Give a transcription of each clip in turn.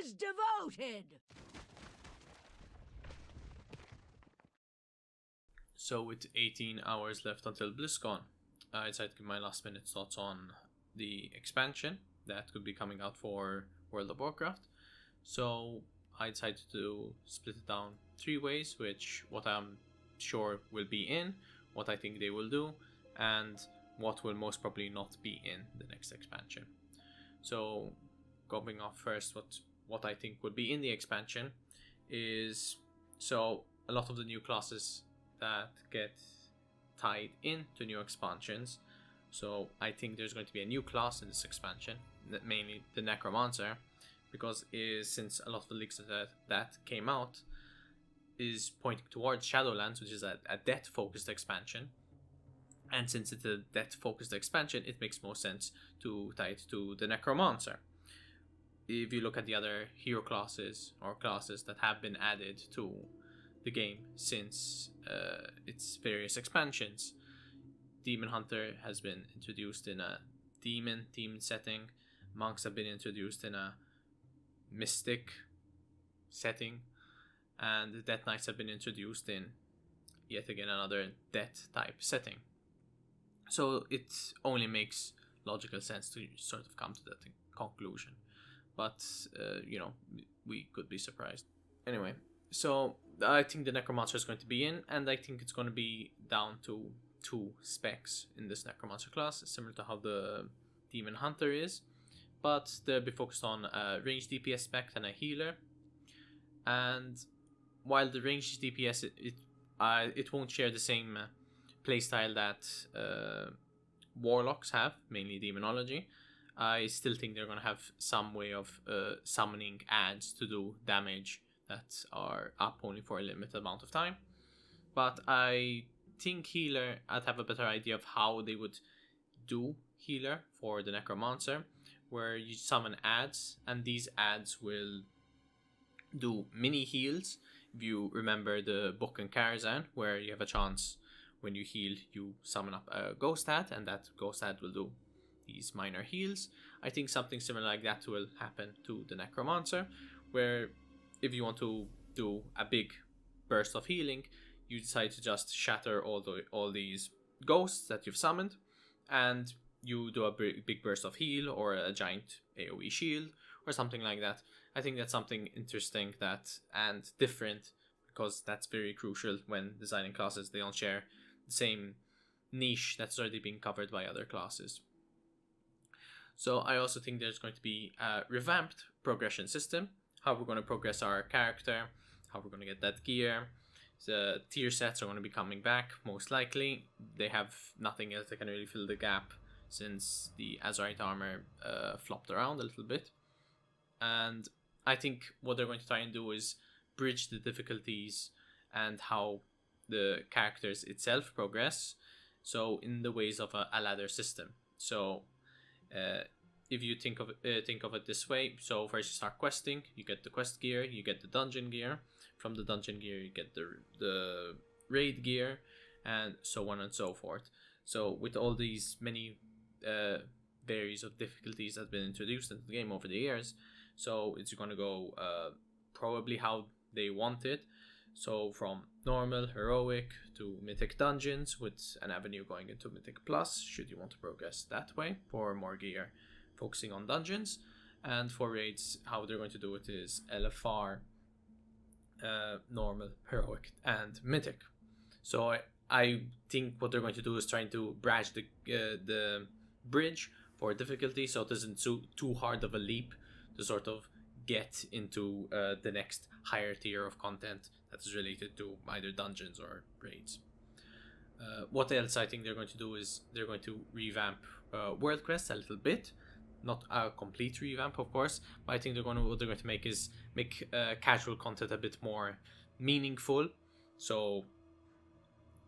is devoted! So with 18 hours left until Blizzcon, I decided to give my last minute thoughts on the expansion that could be coming out for World of Warcraft. So I decided to split it down 3 ways, which what I'm sure will be in, what I think they will do, and what will most probably not be in the next expansion. So going off first, what I think would be in the expansion is, so a lot of the new classes that get tied into new expansions. So I think there's going to be a new class in this expansion, mainly the Necromancer, because since a lot of the leaks that came out is pointing towards Shadowlands, which is a death-focused expansion. And since it's a death-focused expansion, it makes more sense to tie it to the Necromancer. If you look at the other hero classes or classes that have been added to the game since its various expansions, Demon Hunter has been introduced in a demon themed setting. Monks have been introduced in a mystic setting, and the Death Knights have been introduced in yet again another death type setting. So it only makes logical sense to sort of come to that conclusion, but we could be surprised. Anyway, so I think the Necromancer is going to be in, and I think it's going to be down to 2 specs in this Necromancer class, similar to how the Demon Hunter is, but they'll be focused on a ranged DPS spec and a healer. And while the ranged DPS it won't share the same playstyle that Warlocks have, mainly Demonology, I still think they're going to have some way of summoning ads to do damage that are up only for a limited amount of time. But I think healer, I'd have a better idea of how they would do healer for the Necromancer, where you summon ads, and these ads will do mini heals. If you remember the book in Karazhan, where you have a chance when you heal, you summon up a ghost ad, and that ghost ad will do these minor heals. I think something similar like that will happen to the Necromancer, where if you want to do a big burst of healing, you decide to just shatter all these ghosts that you've summoned, and you do a big burst of heal or a giant AoE shield or something like that. I think that's something interesting and different, because that's very crucial when designing classes. They don't share the same niche that's already being covered by other classes. So I also think there's going to be a revamped progression system, how we're going to progress our character, how we're going to get that gear. The tier sets are going to be coming back, most likely. They have nothing else that can really fill the gap since the Azurite armor flopped around a little bit. And I think what they're going to try and do is bridge the difficulties and how the characters itself progress, so in the ways of a ladder system. So if you think of it this way, so first you start questing, you get the quest gear, you get the dungeon gear. From the dungeon gear you get the raid gear, and so on and so forth. So with all these many varies of difficulties that have been introduced into the game over the years, so it's going to go probably how they want it. So from normal, heroic to mythic dungeons, with an avenue going into mythic plus, should you want to progress that way for more gear focusing on dungeons. And for raids, how they're going to do it is LFR, normal, heroic, and mythic. So I think what they're going to do is trying to bridge the bridge for difficulty, so it isn't too hard of a leap to sort of get into the next higher tier of content that is related to either dungeons or raids. What else I think they're going to do is they're going to revamp world quests a little bit. Not a complete revamp, of course, but I think what they're going to make is make casual content a bit more meaningful. So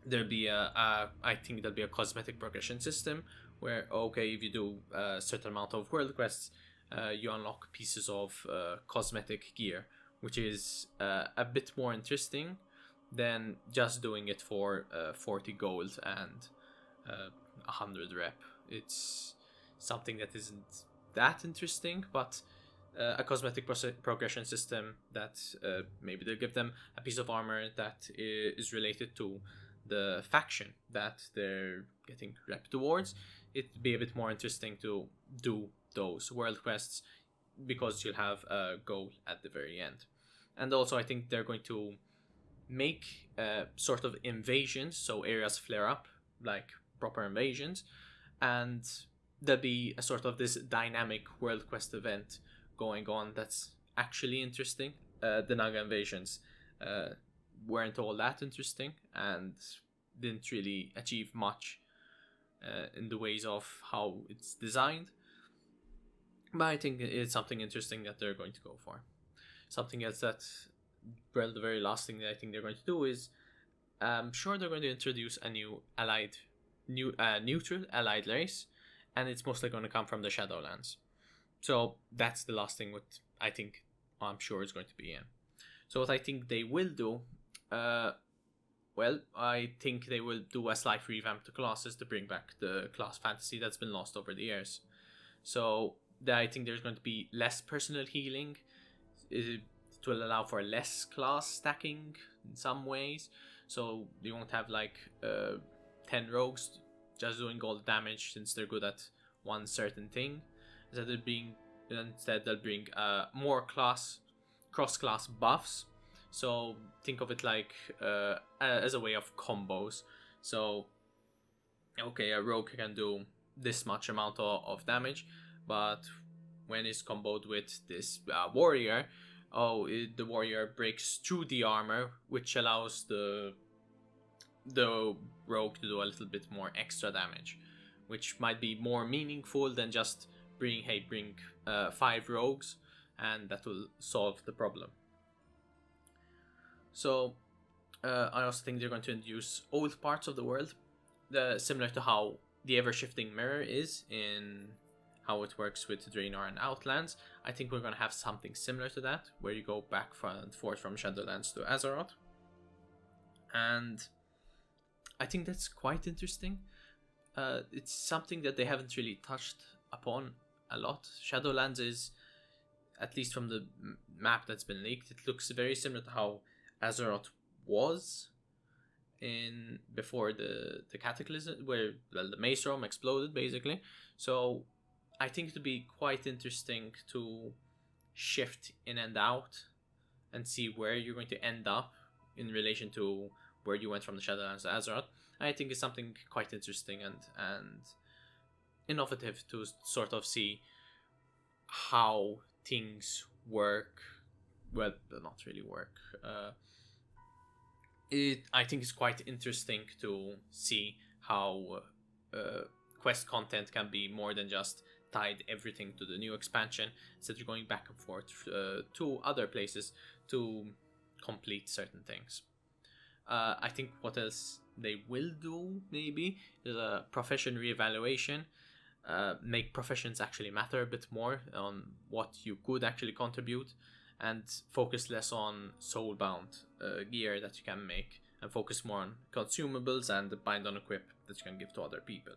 there'll be I think there'll be a cosmetic progression system where, okay, if you do a certain amount of world quests, you unlock pieces of cosmetic gear, which is a bit more interesting than just doing it for 40 gold and 100 rep. It's something that isn't that interesting, but a cosmetic progression system that maybe they'll give them a piece of armor that is related to the faction that they're getting rep towards. It'd be a bit more interesting to do those world quests because you'll have a goal at the very end. And also, I think they're going to make sort of invasions, so areas flare up like proper invasions, and there'll be a sort of this dynamic world quest event going on that's actually interesting. The Naga invasions weren't all that interesting and didn't really achieve much in the ways of how it's designed. But I think it's something interesting that they're going to go for. Something else that, well, the very last thing that I think they're going to do is, I'm sure they're going to introduce a new neutral allied race, and it's mostly going to come from the Shadowlands. So that's the last thing what I think, I'm sure is going to be in. So what I think they will do, well, I think they will do a slight revamp to classes to bring back the class fantasy that's been lost over the years. So I think there's going to be less personal healing. It will allow for less class stacking in some ways. So you won't have like 10 rogues just doing all the damage since they're good at one certain thing. Instead they'll bring more cross-class buffs. So think of it like as a way of combos. So okay, a rogue can do this much amount of damage, but when it's comboed with this warrior, the warrior breaks through the armor, which allows the rogue to do a little bit more extra damage, which might be more meaningful than just bring 5 rogues, and that will solve the problem. So I also think they're going to introduce old parts of the world, similar to how the ever-shifting mirror is in how it works with Draenor and Outlands. I think we're going to have something similar to that, where you go back and forth from Shadowlands to Azeroth. And I think that's quite interesting. It's something that they haven't really touched upon a lot. Shadowlands is, at least from the map that's been leaked, it looks very similar to how Azeroth was before the Cataclysm, where the Maze Realm exploded, basically. So I think it would be quite interesting to shift in and out and see where you're going to end up in relation to where you went from the Shadowlands to Azeroth. I think it's something quite interesting and innovative to sort of see how things work. Well, not really work. I think it's quite interesting to see how quest content can be more than just tied everything to the new expansion, instead of going back and forth to other places to complete certain things. I think what else they will do maybe is a profession reevaluation, make professions actually matter a bit more on what you could actually contribute, and focus less on soulbound gear that you can make, and focus more on consumables and bind on equip that you can give to other people.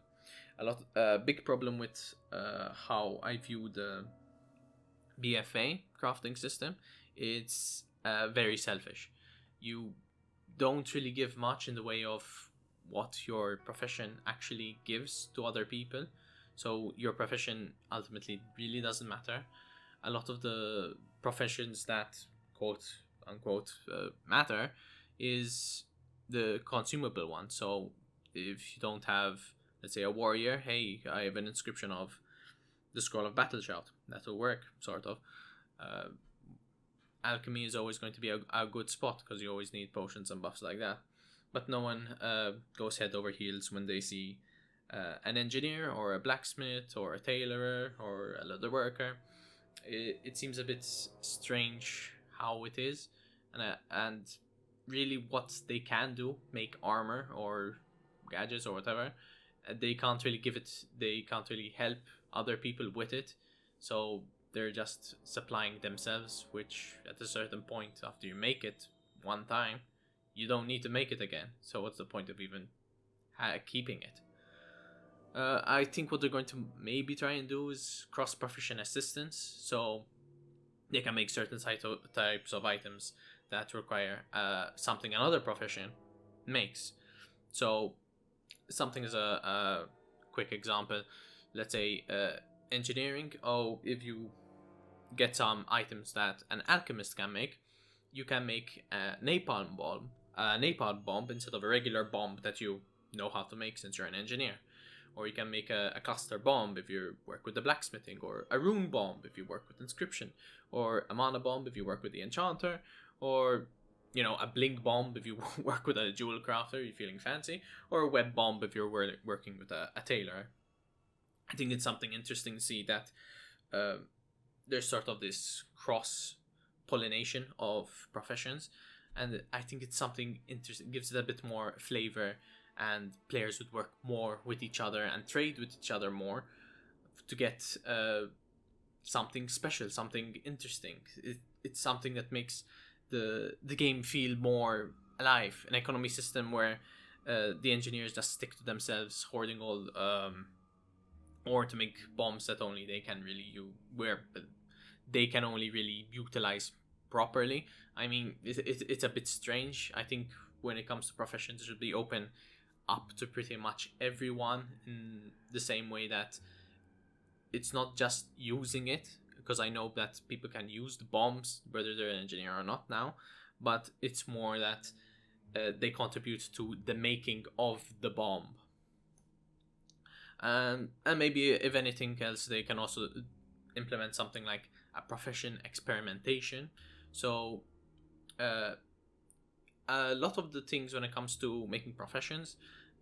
A big problem with how I view the BFA crafting system, it's very selfish. You don't really give much in the way of what your profession actually gives to other people, so your profession ultimately really doesn't matter. A lot of the professions that quote unquote matter is the consumable one. So if you don't have, let's say, a warrior, hey, I have an inscription of the Scroll of Battle Shout, that'll work, sort of. Alchemy is always going to be a good spot because you always need potions and buffs like that. But no one goes head over heels when they see an engineer or a blacksmith or a tailorer or a leather worker. It seems a bit strange how it is, and really what they can do, make armor or gadgets or whatever, they can't really help other people with it, so they're just supplying themselves, which at a certain point after you make it one time, you don't need to make it again, so what's the point of even keeping it? I think what they're going to maybe try and do is cross-profession assistance. So they can make certain types of items that require something another profession makes. So something is a quick example. Let's say engineering. Oh, if you get some items that an alchemist can make, you can make a napalm bomb instead of a regular bomb that you know how to make since you're an engineer. Or you can make a cluster bomb if you work with the blacksmithing, or a rune bomb if you work with inscription, or a mana bomb if you work with the enchanter, or a blink bomb if you work with a jewel crafter, you're feeling fancy, or a web bomb if you're working with a tailor. I think it's something interesting to see that there's sort of this cross pollination of professions, and I think it's something interesting, gives it a bit more flavor, and players would work more with each other and trade with each other more to get something special, something interesting. It's something that makes the game feel more alive. An economy system where the engineers just stick to themselves, hoarding all, or to make bombs that only they can really they can only really utilize properly. I mean, it's a bit strange. I think when it comes to professions, it should be open up to pretty much everyone in the same way that it's not just using it, because I know that people can use the bombs whether they're an engineer or not now, but it's more that they contribute to the making of the bomb. And maybe if anything else, they can also implement something like a profession experimentation. So a lot of the things when it comes to making professions,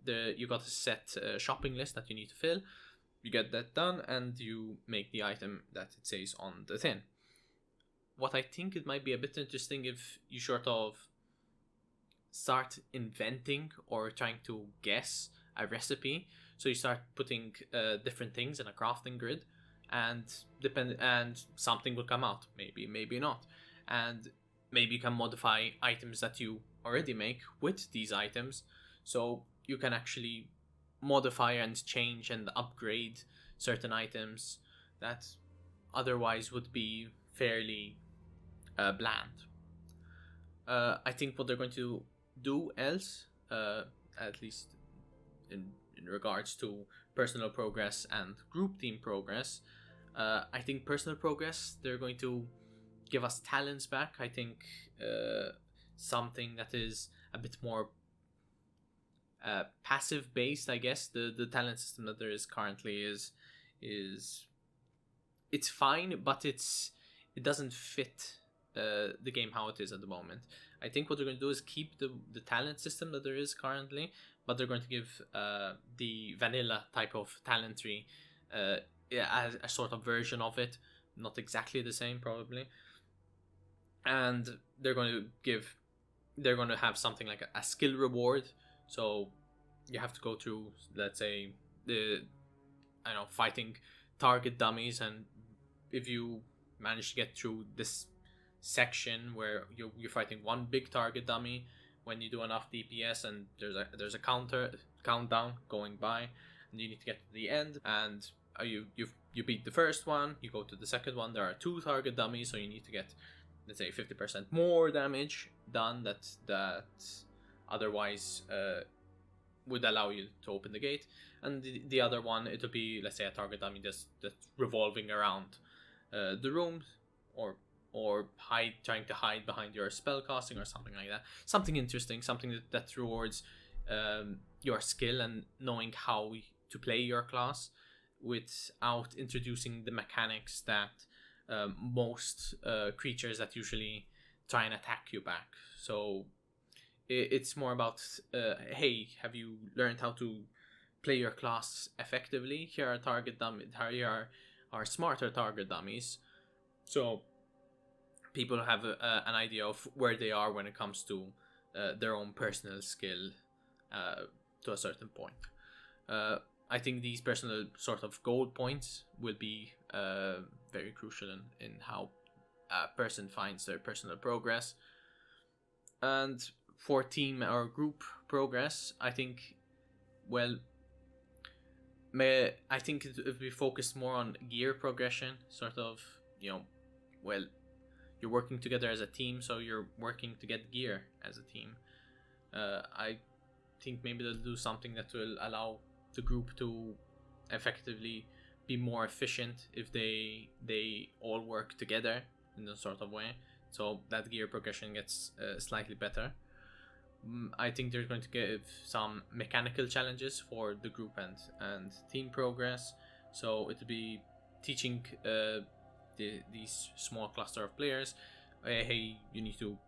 you got a set shopping list that you need to fill. You get that done, and you make the item that it says on the tin. What I think it might be a bit interesting if you sort of start inventing or trying to guess a recipe. So you start putting different things in a crafting grid, and something will come out. Maybe not, and maybe you can modify items that you already make with these items, so you can actually modify and change and upgrade certain items that otherwise would be fairly bland. I think what they're going to do else, at least in regards to personal progress and group team progress, I think personal progress, they're going to give us talents back. I think something that is a bit more passive based, I guess. The talent system that there is currently is it's fine, but it doesn't fit the game how it is at the moment. I think what they're going to do is keep the talent system that there is currently, but they're going to give the vanilla type of talent tree a sort of version of it, not exactly the same probably, and they're going to have something like a skill reward. So you have to go through, let's say, fighting target dummies, and if you manage to get through this section where you're fighting one big target dummy, when you do enough DPS and there's a countdown going by, and you need to get to the end, and you beat the first one, you go to the second one, there are 2 target dummies, so you need to get, let's say, 50% more damage done that otherwise would allow you to open the gate. And the other one, it'll be, let's say, a target dummy that's revolving around the rooms, or trying to hide behind your spell casting or something like that. Something interesting, something that rewards your skill and knowing how to play your class without introducing the mechanics that most creatures that usually try and attack you back. So it's more about, hey, have you learned how to play your class effectively? Here are target dummies. Here are smarter target dummies. So people have an idea of where they are when it comes to their own personal skill to a certain point. I think these personal sort of goal points will be very crucial in how a person finds their personal progress. And for team or group progress, I think, if we focus more on gear progression, sort of, you're working together as a team, so you're working to get gear as a team. I think maybe they'll do something that will allow the group to effectively be more efficient if they all work together in a sort of way, so that gear progression gets slightly better. I think they're going to give some mechanical challenges for the group and team progress, so it'll be teaching these small cluster of players, hey, you need to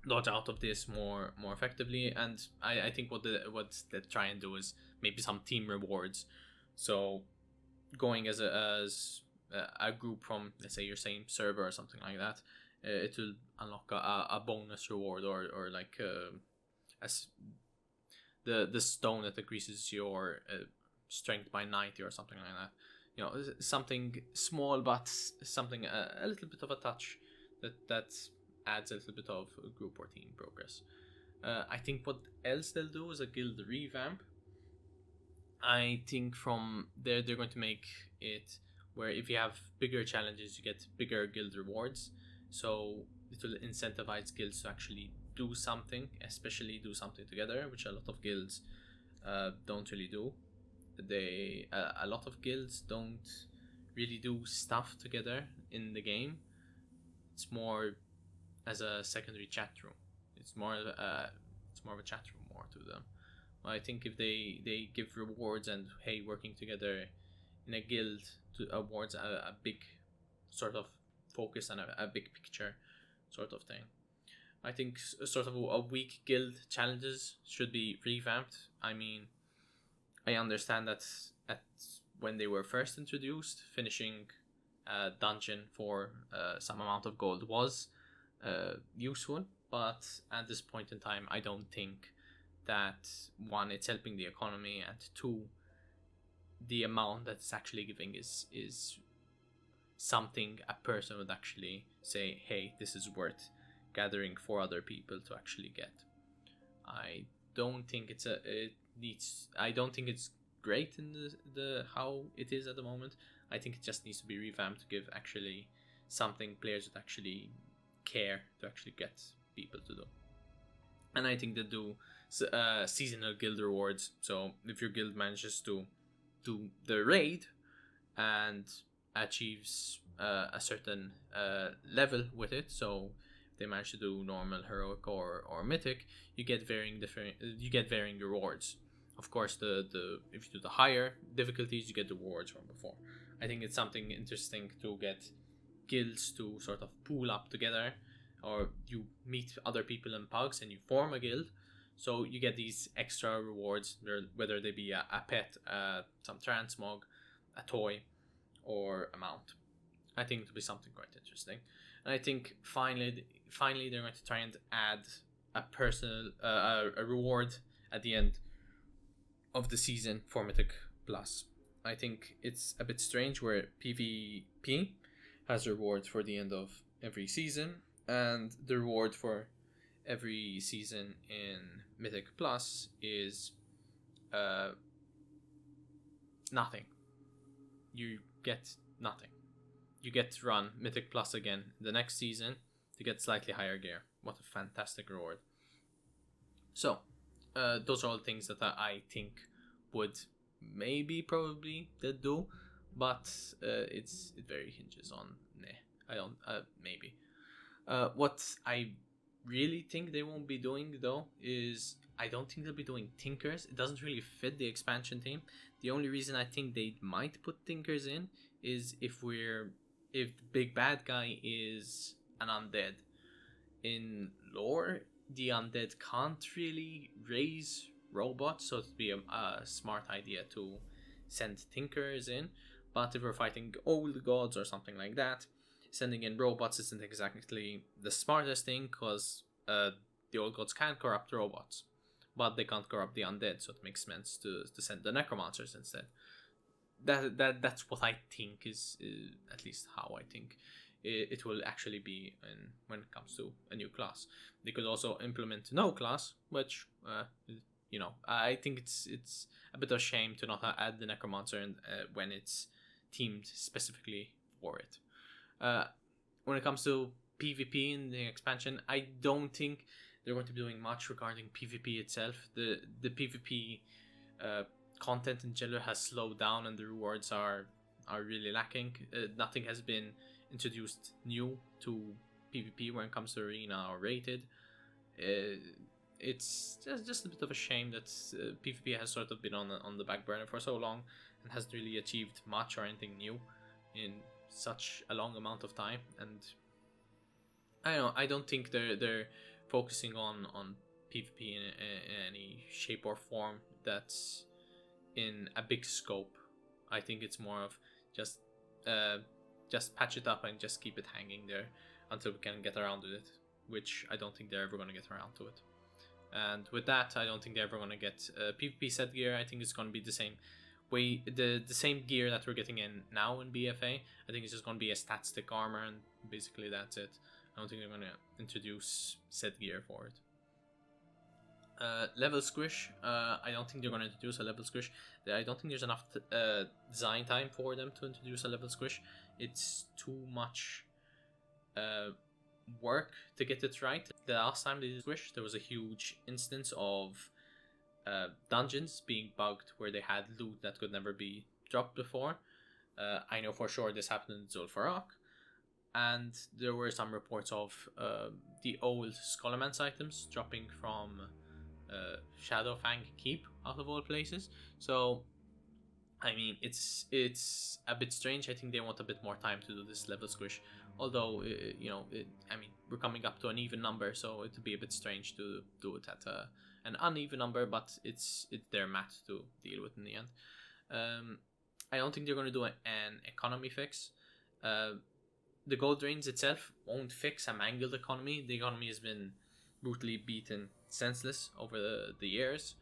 dodge out of this more effectively. And I think what they try and do is maybe some team rewards, so going as a group from, let's say, your same server or something like that, it will unlock a bonus reward, or like as the stone that increases your strength by 90 or something like that. Something small, but something a little bit of a touch that adds a little bit of group or team progress. I think what else they'll do is a guild revamp. I think from there they're going to make it where if you have bigger challenges, you get bigger guild rewards. So it will incentivize guilds to actually do something, especially do something together, which a lot of guilds don't really do. A lot of guilds don't really do stuff together in the game. It's more as a secondary chat room. It's more of a chat room more to them. I think if they give rewards and, hey, working together in a guild towards a big sort of focus and a big picture sort of thing. I think sort of a weak guild challenges should be revamped. I mean, I understand that when they were first introduced, finishing a dungeon for some amount of gold was useful, but at this point in time, I don't think that, one, it's helping the economy, and two, the amount that it's actually giving is something a person would actually say, hey, this is worth gathering for other people to actually get. I don't think it's great in the how it is at the moment. I think it just needs to be revamped to give actually something players would actually care to actually get people to do. And I think they do seasonal guild rewards. So if your guild manages to do the raid and achieves a certain level with it, so if they manage to do normal, heroic, or mythic, you get varying rewards. Of course, the if you do the higher difficulties, you get the rewards from before. I think it's something interesting to get guilds to sort of pool up together, or you meet other people in pugs and you form a guild, so you get these extra rewards, whether they be a pet, some transmog, a toy, or a mount. I think it'll be something quite interesting. And I think finally they're going to try and add a personal a reward at the end of the season for Mythic Plus. I think it's a bit strange where PvP has rewards for the end of every season, and the reward for every season in Mythic Plus is nothing. You get nothing. You get to run Mythic Plus again the next season to get slightly higher gear. What a fantastic reward. So, those are all things that I think would probably they do, but it very hinges on maybe. What I really think they won't be doing though is I don't think they'll be doing Tinkers. It doesn't really fit the expansion theme. The only reason I think they might put Tinkers in is if the big bad guy is an undead. In lore, the undead can't really raise robots, so it'd be a smart idea to send Tinkers in. But if we're fighting old gods or something like that, sending in robots isn't exactly the smartest thing, because the old gods can corrupt robots, but they can't corrupt the undead, so it makes sense to send the necromancers instead. That's what I think is at least how I think it will actually be when it comes to a new class. They could also implement no class, which I think it's a bit of a shame to not add the necromancer when it's teamed specifically for it. When it comes to PvP in the expansion, I don't think they're going to be doing much regarding PvP itself. The PvP content in general has slowed down, and the rewards are really lacking. Nothing has been introduced new to PvP when it comes to arena or rated. It's just a bit of a shame that PvP has sort of been on the back burner for so long and hasn't really achieved much or anything new in such a long amount of time. And I don't think they're focusing on PvP in any shape or form that's in a big scope. I think it's more of just patch it up and just keep it hanging there until we can get around to it, which I don't think they're ever going to get around to it. And with that, I don't think they're ever going to get PvP set gear. I think it's going to be the same way, the same gear that we're getting in now in BFA. I think it's just going to be a stat stick armor, and basically that's it. I don't think they're going to introduce set gear for it. Level squish. I don't think they're going to introduce a level squish. I don't think there's enough design time for them to introduce a level squish. It's too much work to get it right. The last time they did squish, there was a huge instance of dungeons being bugged where they had loot that could never be dropped before. I know for sure this happened in Zul'Farrak, and there were some reports of the old Scholarman's items dropping from Shadowfang Keep out of all places. So I mean, it's a bit strange. I think they want a bit more time to do this level squish. Although, I mean, we're coming up to an even number, so it would be a bit strange to do it at an uneven number, but it's their math to deal with in the end. I don't think they're going to do an economy fix. The gold drains itself won't fix a mangled economy. The economy has been brutally beaten senseless over the years.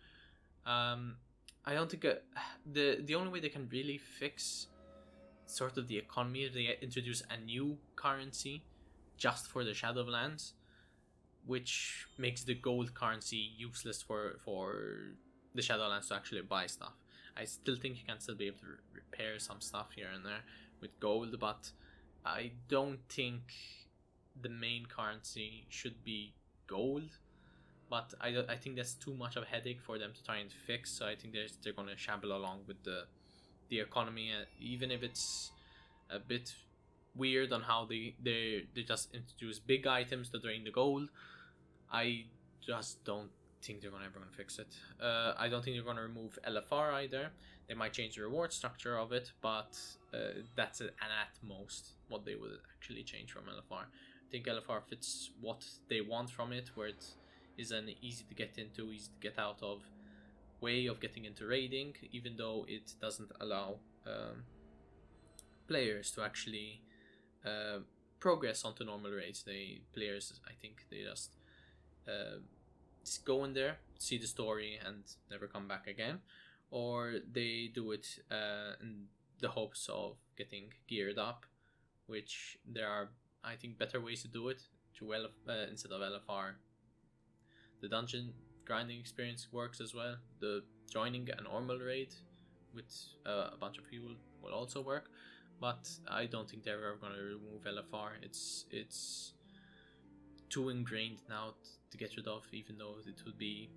I don't think the only way they can really fix sort of the economy is they introduce a new currency just for the Shadowlands, which makes the gold currency useless for the Shadowlands to actually buy stuff. I still think you can still be able to repair some stuff here and there with gold, but I don't think the main currency should be gold. But I think that's too much of a headache for them to try and fix. So I think they're going to shamble along with the economy, even if it's a bit weird on how they just introduce big items to drain the gold. I just don't think they're ever going to fix it. I don't think they're going to remove LFR either. They might change the reward structure of it, but that's at most what they would actually change from LFR. I think LFR fits what they want from it, where it is an easy to get into, easy to get out of way of getting into raiding, even though it doesn't allow players to actually progress onto normal raids. Players, I think they just go in there, see the story, and never come back again, or they do it in the hopes of getting geared up, which there are, I think, better ways to do it. Instead of LFR, the dungeon grinding experience works as well. The joining a normal raid with a bunch of people will also work, but I don't think they're ever going to remove LFR. It's too ingrained now to get rid of, even though it would be,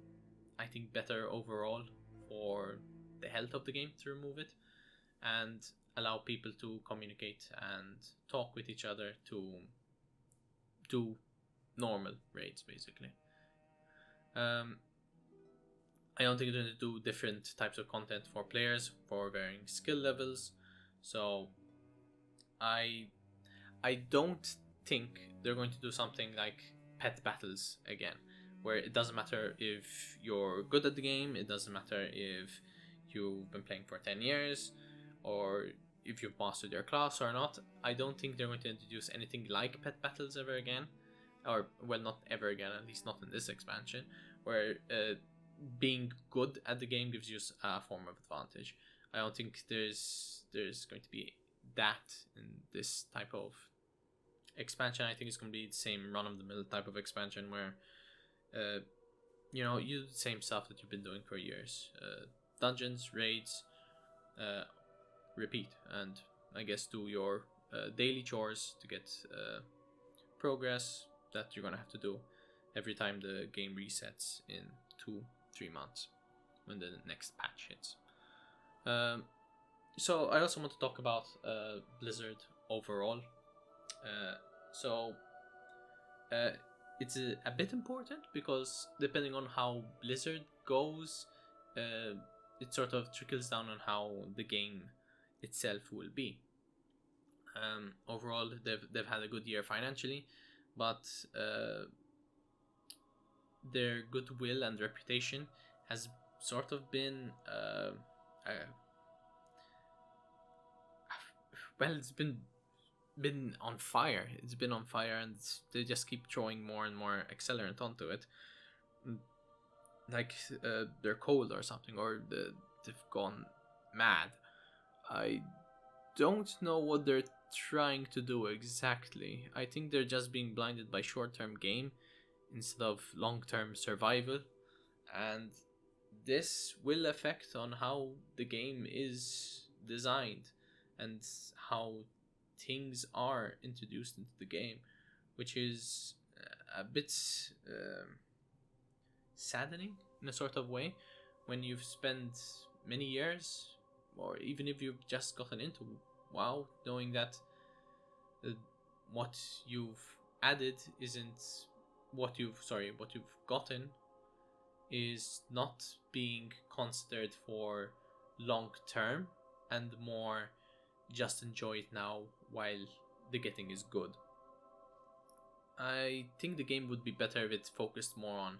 I think, better overall for the health of the game to remove it and allow people to communicate and talk with each other to do normal raids, basically. I don't think they're going to do different types of content for players for varying skill levels. So I don't think they're going to do something like pet battles again, where it doesn't matter if you're good at the game, it doesn't matter if you've been playing for 10 years, or if you've mastered your class or not. I don't think they're going to introduce anything like pet battles ever again. Or, well, not ever again, at least not in this expansion, where being good at the game gives you a form of advantage. I don't think there's going to be that in this type of expansion. I think it's going to be the same run-of-the-mill type of expansion where, you do the same stuff that you've been doing for years. Dungeons, raids, repeat, and I guess do your daily chores to get progress that you're gonna have to do every time the game resets in 2-3 months when the next patch hits. So I also want to talk about Blizzard overall. It's a bit important because depending on how Blizzard goes, it sort of trickles down on how the game itself will be. Overall, they've had a good year financially, but their goodwill and reputation has sort of been it's been on fire. It's been on fire, and they just keep throwing more and more accelerant onto it, like they're cold or something, or they've gone mad. I don't know what they're trying to do exactly. I think they're just being blinded by short-term game instead of long-term survival, and this will affect on how the game is designed and how things are introduced into the game, which is a bit saddening in a sort of way when you've spent many years, or even if you've just gotten into WoW, knowing that what you've added isn't what you've gotten is not being considered for long term, and more just enjoy it now while the getting is good. I think the game would be better if it focused more on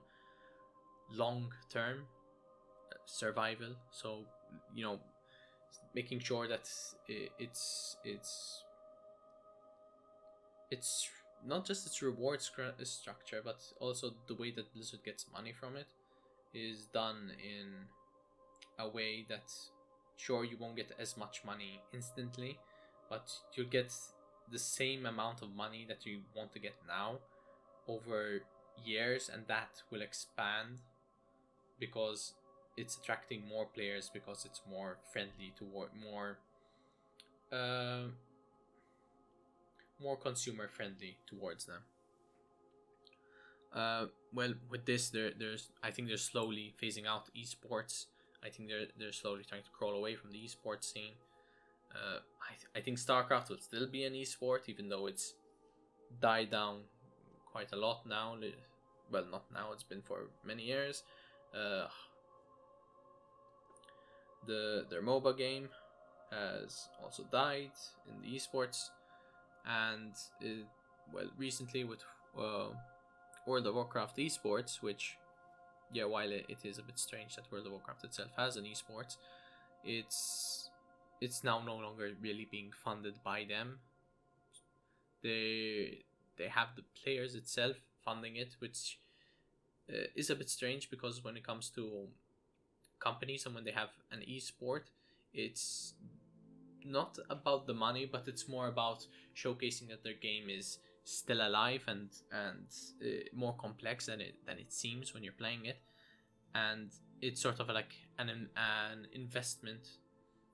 long term survival, so making sure that it's not just its reward structure, but also the way that Blizzard gets money from it is done in a way that, sure, you won't get as much money instantly, but you'll get the same amount of money that you want to get now over years, and that will expand because it's attracting more players, because it's more friendly toward more consumer friendly towards them. Well, with this, I think they're slowly phasing out esports. I think they're slowly trying to crawl away from the esports scene. I think StarCraft will still be an esport, even though it's died down quite a lot now. Well, not now, it's been for many years. Their MOBA game has also died in the esports, and recently with World of Warcraft esports, which, while it is a bit strange that World of Warcraft itself has an esports, it's now no longer really being funded by them. They have the players itself funding it, which is a bit strange, because when it comes to companies and when they have an esport, it's not about the money, but it's more about showcasing that their game is still alive and more complex than it seems when you're playing it, and it's sort of like an investment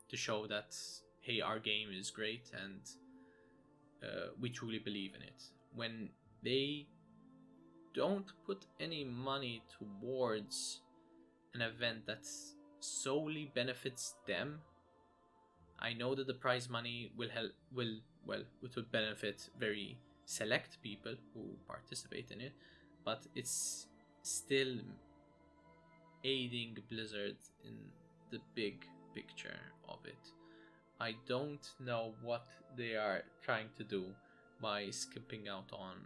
to show that, hey, our game is great and we truly believe in it. When they don't put any money towards an event that solely benefits them, I know that the prize money will benefit very select people who participate in it, but it's still aiding Blizzard in the big picture of it. I don't know what they are trying to do by skipping out on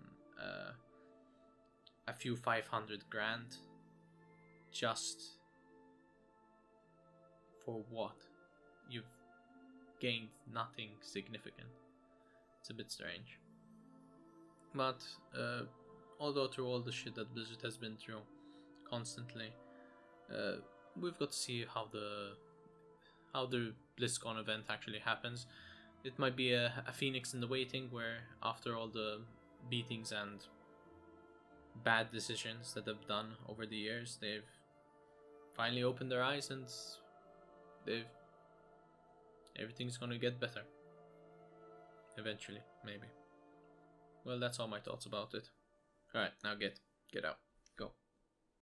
a few 500 grand just for what? You've gained nothing significant. It's a bit strange. But although through all the shit that Blizzard has been through constantly, we've got to see how the BlizzCon event actually happens. It might be a phoenix in the waiting, where after all the beatings and bad decisions that they've done over the years, they've finally opened their eyes and everything's gonna get better eventually, maybe. well, that's all my thoughts about it. All right, now get out.